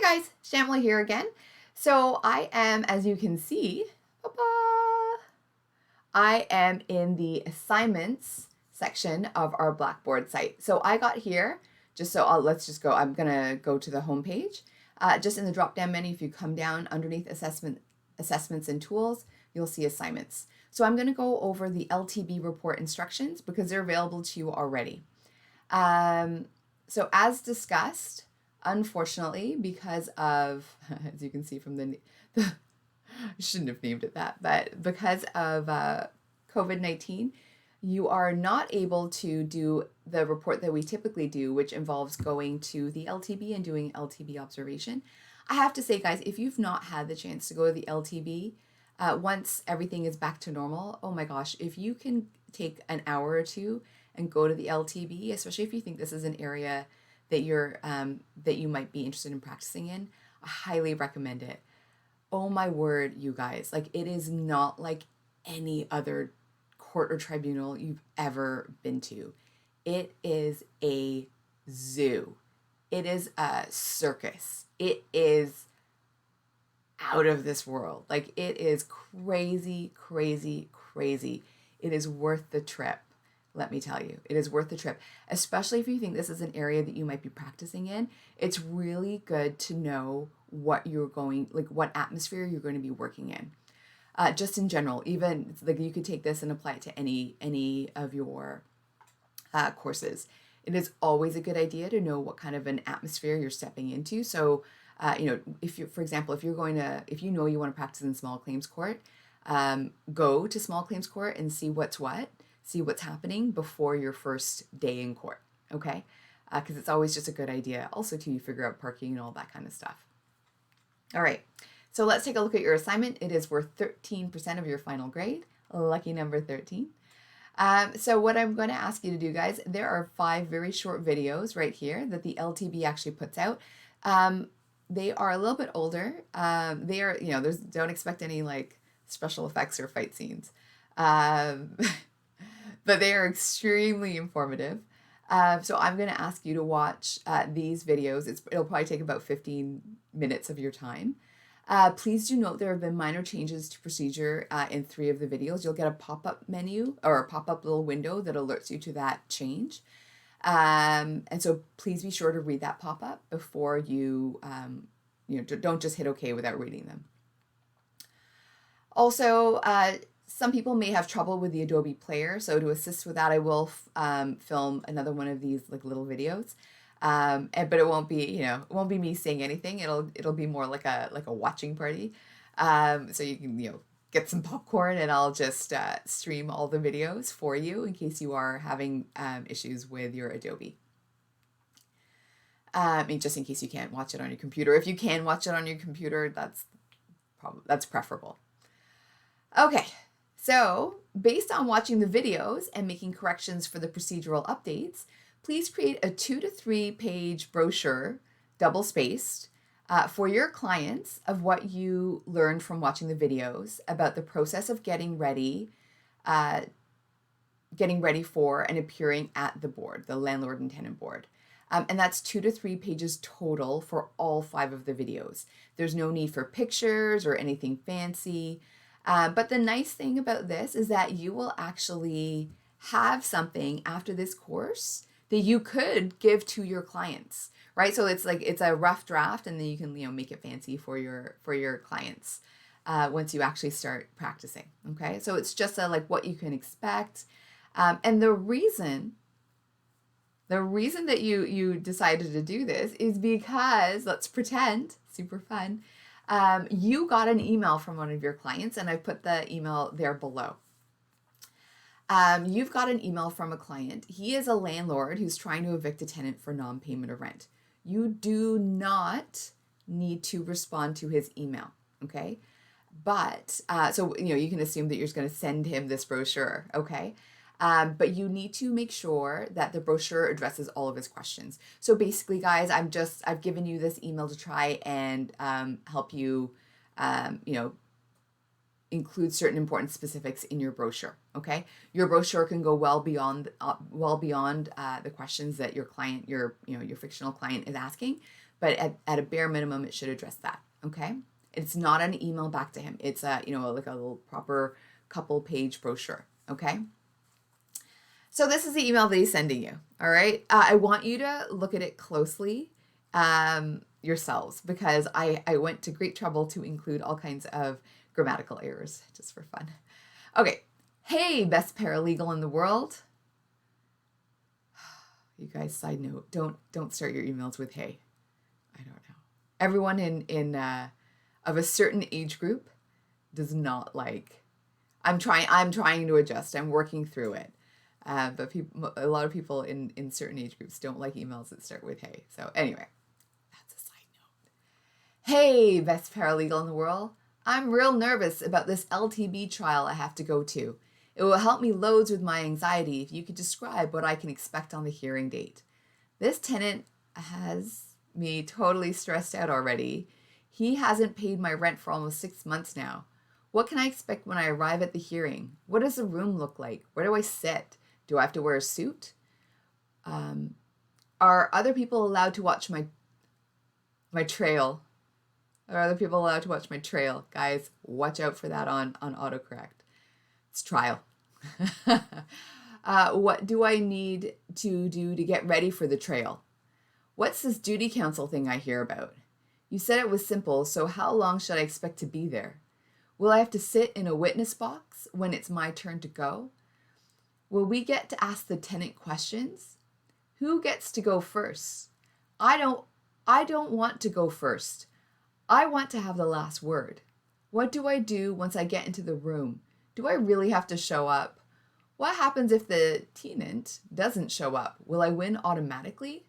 Hi guys, Shamla here again. So I am, as you can see, I am in the assignments section of our Blackboard site. So I got here, let's just go, I'm gonna go to the home page. Just in the drop-down menu, if you come down underneath assessments and tools, you'll see assignments. So I'm gonna go over the LTB report instructions because they're available to you already. So as discussed, unfortunately, because of, as you can see from I shouldn't have named it that, but because of COVID-19, you are not able to do the report that we typically do, which involves going to the LTB and doing LTB observation. I have to say, guys, if you've not had the chance to go to the LTB, once everything is back to normal, oh my gosh, if you can take an hour or two and go to the LTB, especially if you think this is an area that that you might be interested in practicing in, I highly recommend it. Oh my word, you guys, like it is not like any other court or tribunal you've ever been to. It is a zoo. It is a circus. It is out of this world. Like it is crazy, crazy, crazy. It is worth the trip. Let me tell you, it is worth the trip, especially if you think this is an area that you might be practicing in. It's really good to know what what atmosphere you're going to be working in. Just in general, even like you could take this and apply it to any of your courses. It is always a good idea to know what kind of an atmosphere you're stepping into. So, if you, for example, if you know you want to practice in small claims court, go to small claims court and see what's happening before your first day in court, okay? Because it's always just a good idea. Also, too, you figure out parking and all that kind of stuff. All right, so let's take a look at your assignment. It is worth 13% of your final grade. Lucky number 13. So what I'm going to ask you to do, guys, there are 5 very short videos right here that the LTB actually puts out. They are a little bit older. They are, don't expect any like special effects or fight scenes. But they are extremely informative. So I'm going to ask you to watch these videos. It'll probably take about 15 minutes of your time. Please do note there have been minor changes to procedure in 3 of the videos. You'll get a pop-up menu or a pop-up little window that alerts you to that change. And so please be sure to read that pop-up before you, don't just hit OK without reading them. Also, some people may have trouble with the Adobe Player, so to assist with that, I will film another one of these like little videos. But it won't be me saying anything. It'll be more like a watching party. So you can get some popcorn, and I'll just stream all the videos for you in case you are having issues with your Adobe. Just in case you can't watch it on your computer. If you can watch it on your computer, that's preferable. Okay. So, based on watching the videos and making corrections for the procedural updates, please create a 2 to 3 page brochure, double-spaced, for your clients of what you learned from watching the videos about the process of getting ready for and appearing at the board, the landlord and tenant board. And that's 2 to 3 pages total for all 5 of the videos. There's no need for pictures or anything fancy. But the nice thing about this is that you will actually have something after this course that you could give to your clients, right? So it's a rough draft, and then you can make it fancy for your clients once you actually start practicing. Okay, so it's just what you can expect, and the reason that you decided to do this is because, let's pretend, super fun. You got an email from one of your clients, and I put the email there below. You've got an email from a client. He is a landlord who's trying to evict a tenant for non-payment of rent. You do not need to respond to his email, okay? But, so, you can assume that you're just going to send him this brochure, okay? But you need to make sure that the brochure addresses all of his questions. So basically, guys, I've given you this email to try and help you, include certain important specifics in your brochure. Okay, your brochure can go well beyond the questions that your client, your fictional client is asking, but at a bare minimum, it should address that. Okay, it's not an email back to him. It's like a little proper couple-page brochure. Okay. So this is the email that he's sending you. All right. I want you to look at it closely yourselves, because I went to great trouble to include all kinds of grammatical errors just for fun. Okay. Hey, best paralegal in the world. You guys, side note, don't start your emails with hey. I don't know. Everyone in of a certain age group does not like. I'm trying to adjust. I'm working through it. But a lot of people in certain age groups don't like emails that start with hey. So anyway, that's a side note. Hey, best paralegal in the world. I'm real nervous about this LTB trial I have to go to. It will help me loads with my anxiety if you could describe what I can expect on the hearing date. This tenant has me totally stressed out already. He hasn't paid my rent for almost 6 months now. What can I expect when I arrive at the hearing? What does the room look like? Where do I sit? Do I have to wear a suit? Are other people allowed to watch my trail? Are other people allowed to watch my trail? Guys, watch out for that on autocorrect. It's trial. What do I need to do to get ready for the trail? What's this duty council thing I hear about? You said it was simple, so how long should I expect to be there? Will I have to sit in a witness box when it's my turn to go? Will we get to ask the tenant questions? Who gets to go first? I don't want to go first. I want to have the last word. What do I do once I get into the room? Do I really have to show up? What happens if the tenant doesn't show up? Will I win automatically?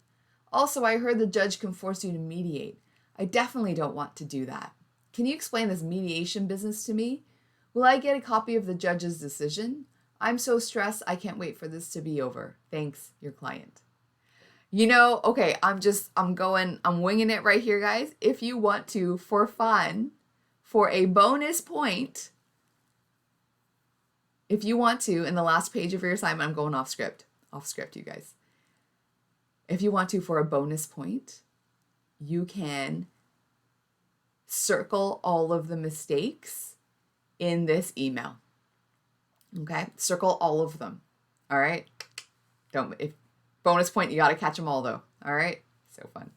Also, I heard the judge can force you to mediate. I definitely don't want to do that. Can you explain this mediation business to me? Will I get a copy of the judge's decision? I'm so stressed, I can't wait for this to be over. Thanks, your client. Okay, I'm winging it right here, guys. If you want to, for fun, for a bonus point, if you want to, in the last page of your assignment, I'm going off script, you guys. If you want to, for a bonus point, you can circle all of the mistakes in this email. Okay, circle all of them. All right. If bonus point, you got to catch them all though. All right. So fun.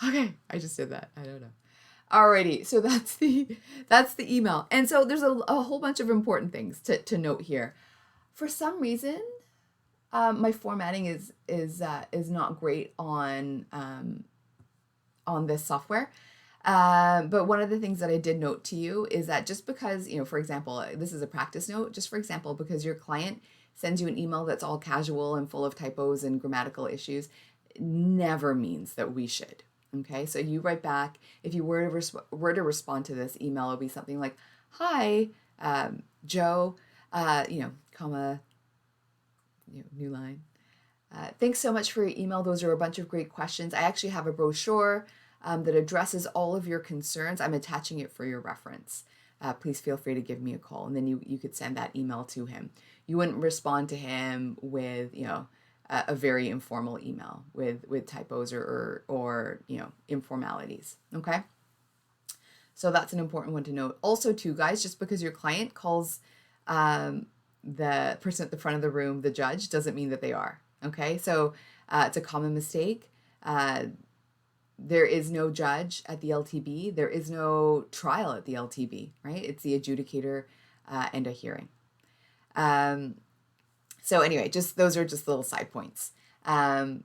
Okay, I just did that. I don't know. Alrighty, so that's the email. And so there's a whole bunch of important things to note here. For some reason, my formatting is not great on this software. But one of the things that I did note to you is that just because, for example, this is a practice note, just for example, because your client sends you an email that's all casual and full of typos and grammatical issues, never means that we should. Okay, so you write back, if you were to respond to this email, it'll be something like, hi, Joe, comma, new line. Thanks so much for your email. Those are a bunch of great questions. I actually have a brochure that addresses all of your concerns. I'm attaching it for your reference. Please feel free to give me a call. And then you could send that email to him. You wouldn't respond to him with, a very informal email with typos or informalities. Okay. So that's an important one to note. Also too, guys, just because your client calls the person at the front of the room the judge doesn't mean that they are. Okay. So it's a common mistake. There is no judge at the LTB. There is no trial at the LTB, right? It's the adjudicator and a hearing. So anyway, those are just little side points. But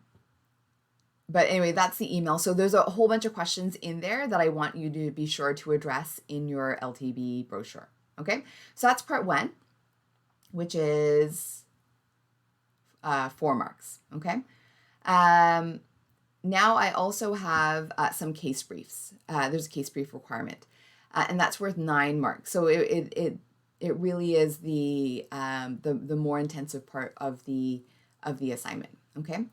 anyway, that's the email. So there's a whole bunch of questions in there that I want you to be sure to address in your LTB brochure. Okay, so that's part 1, which is 4 marks. Okay. Now I also have some case briefs. There's a case brief requirement, and that's worth 9 marks. So it really is the more intensive part of the assignment. Okay,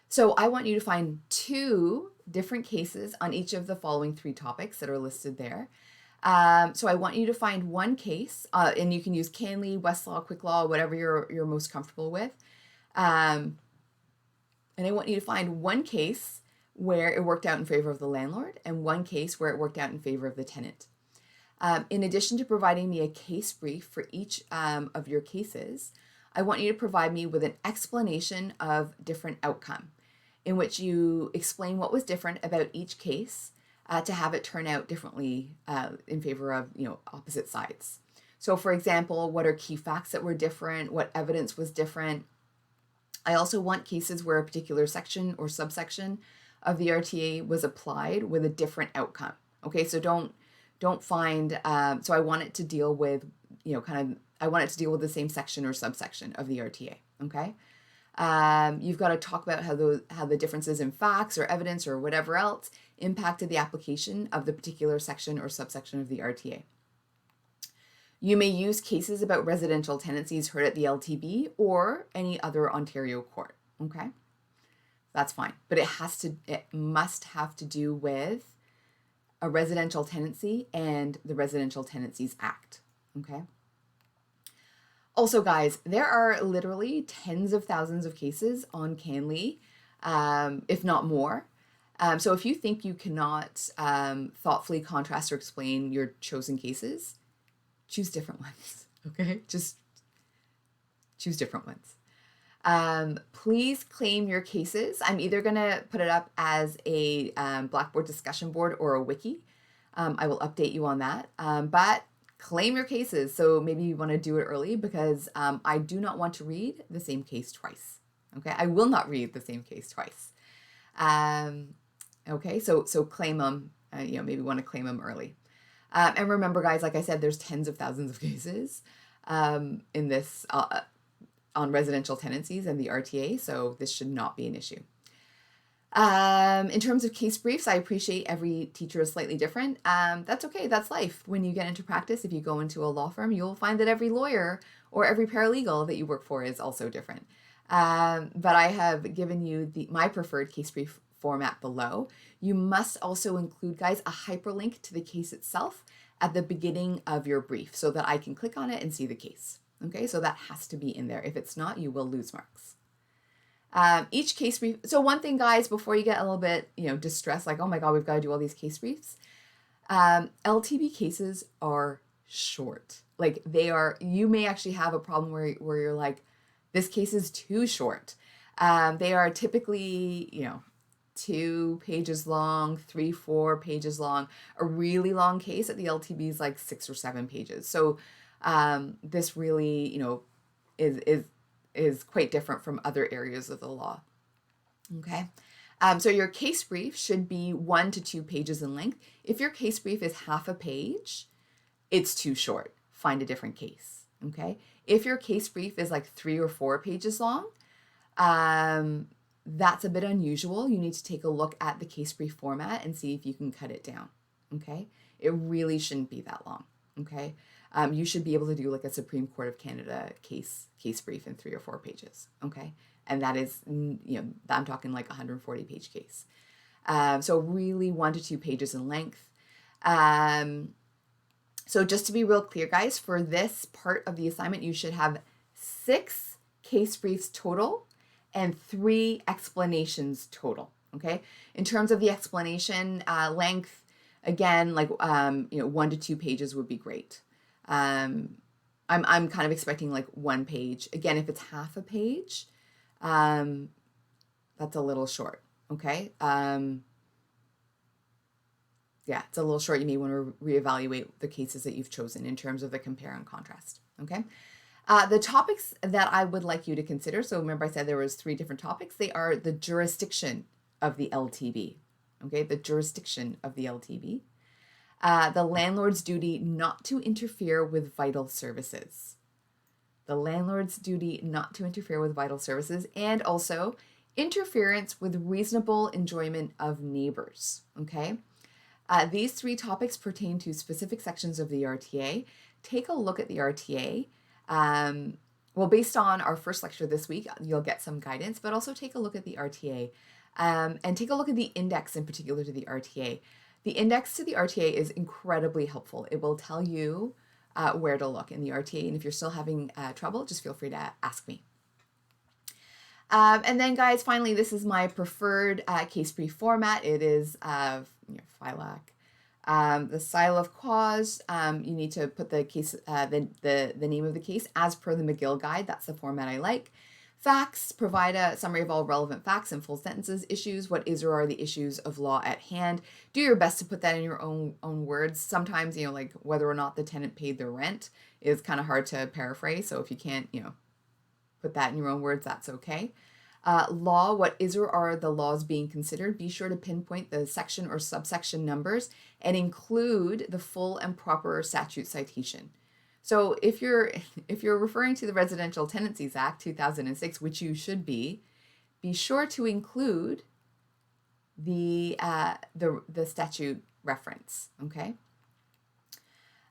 so I want you to find 2 different cases on each of the following 3 topics that are listed there. So I want you to find one case, and you can use Canley, Westlaw, Quick Law, whatever you're most comfortable with. And I want you to find one case where it worked out in favor of the landlord and one case where it worked out in favor of the tenant. In addition to providing me a case brief for each of your cases, I want you to provide me with an explanation of different outcome in which you explain what was different about each case to have it turn out differently in favor of opposite sides. So for example, what are key facts that were different? What evidence was different? I also want cases where a particular section or subsection of the RTA was applied with a different outcome. Okay, so don't find, so I want it to deal with, I want it to deal with the same section or subsection of the RTA, okay? You've got to talk about how the differences in facts or evidence or whatever else impacted the application of the particular section or subsection of the RTA. You may use cases about residential tenancies heard at the LTB or any other Ontario court, okay? That's fine, but it must have to do with a residential tenancy and the Residential Tenancies Act, okay? Also, guys, there are literally tens of thousands of cases on Canley, if not more. So if you think you cannot thoughtfully contrast or explain your chosen cases, choose different ones, okay? Just choose different ones. Please claim your cases. I'm either going to put it up as a Blackboard discussion board or a wiki. I will update you on that. But claim your cases. So maybe you want to do it early because I do not want to read the same case twice. Okay, I will not read the same case twice. Okay, so claim them. Maybe want to claim them early. And remember, guys, like I said, there's tens of thousands of cases in this on residential tenancies and the RTA, so this should not be an issue. In terms of case briefs, I appreciate every teacher is slightly different. That's okay, that's life. When you get into practice, if you go into a law firm, you'll find that every lawyer or every paralegal that you work for is also different. But I have given you my preferred case brief format below. You must also include, guys, a hyperlink to the case itself at the beginning of your brief so that I can click on it and see the case. Okay, so that has to be in there. If it's not, you will lose marks. Each case brief. So one thing, guys, before you get a little bit, distressed, like, oh my God, we've got to do all these case briefs. LTB cases are short. Like you may actually have a problem where you're like, this case is too short. They are typically, 2 pages long, 3-4 pages long. A really long case at the LTB is like 6 or 7 pages. So this really, is quite different from other areas of the law. Okay. So your case brief should be 1 to 2 pages in length. If your case brief is half a page, it's too short. Find a different case. Okay. If your case brief is like 3 or 4 pages long, that's a bit unusual. You need to take a look at the case brief format and see if you can cut it down. Okay. It really shouldn't be that long. Okay. You should be able to do like a Supreme Court of Canada case brief in 3 or 4 pages. Okay. And that is, I'm talking like 140-page case. So really 1 to 2 pages in length. So just to be real clear, guys, for this part of the assignment, you should have 6 case briefs total and 3 explanations total. Okay. In terms of the explanation length, again, like 1 to 2 pages would be great. I'm kind of expecting like 1 page. Again, if it's half a page, that's a little short. Okay. Yeah, it's a little short. You may want to reevaluate the cases that you've chosen in terms of the compare and contrast. Okay. The topics that I would like you to consider. So remember I said there was 3 different topics. They are the jurisdiction of the LTB. Okay. The jurisdiction of the LTB. The landlord's duty not to interfere with vital services. The landlord's duty not to interfere with vital services, and also interference with reasonable enjoyment of neighbors. Okay. These 3 topics pertain to specific sections of the RTA. Take a look at the RTA. Well, based on our first lecture this week, you'll get some guidance, but also take a look at the RTA and take a look at the index in particular to the RTA. The index to the RTA is incredibly helpful. It will tell you where to look in the RTA. And if you're still having trouble, just feel free to ask me. And then guys, finally, this is my preferred case brief format. It is FILAC. The style of cause, you need to put the case, the name of the case as per the McGill guide. That's the format I like. Facts, provide a summary of all relevant facts in full sentences. Issues, what is or are the issues of law at hand. Do your best to put that in your own words. Sometimes, like whether or not the tenant paid their rent is kind of hard to paraphrase. So if you can't, put that in your own words, that's okay. Law, what is or are the laws being considered? Be sure to pinpoint the section or subsection numbers and include the full and proper statute citation. So if you're referring to the Residential Tenancies Act 2006, which you should be sure to include the statute reference. Okay.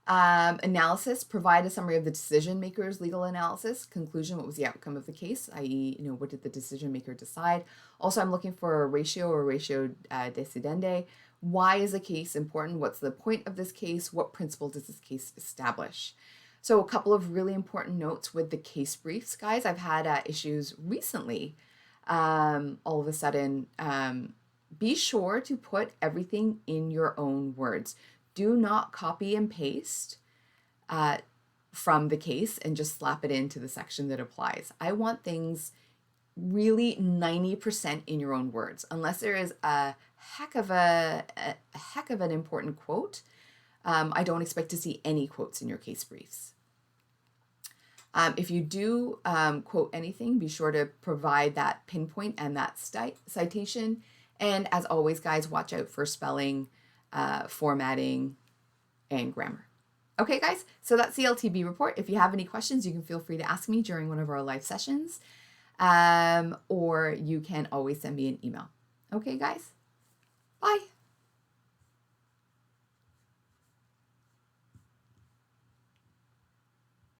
Analysis, provide a summary of the decision maker's legal analysis. Conclusion, what was the outcome of the case, i.e., what did the decision maker decide? Also, I'm looking for a ratio or ratio decidendi. Why is the case important? What's the point of this case? What principle does this case establish? So a couple of really important notes with the case briefs, guys. I've had issues recently. All of a sudden, be sure to put everything in your own words. Do not copy and paste from the case and just slap it into the section that applies. I want things really 90% in your own words, unless there is a heck of an important quote. I don't expect to see any quotes in your case briefs. If you do quote anything, be sure to provide that pinpoint and that citation. And as always, guys, watch out for spelling, formatting, and grammar. Okay, guys, so that's the LTB report. If you have any questions, you can feel free to ask me during one of our live sessions, or you can always send me an email. Okay, guys?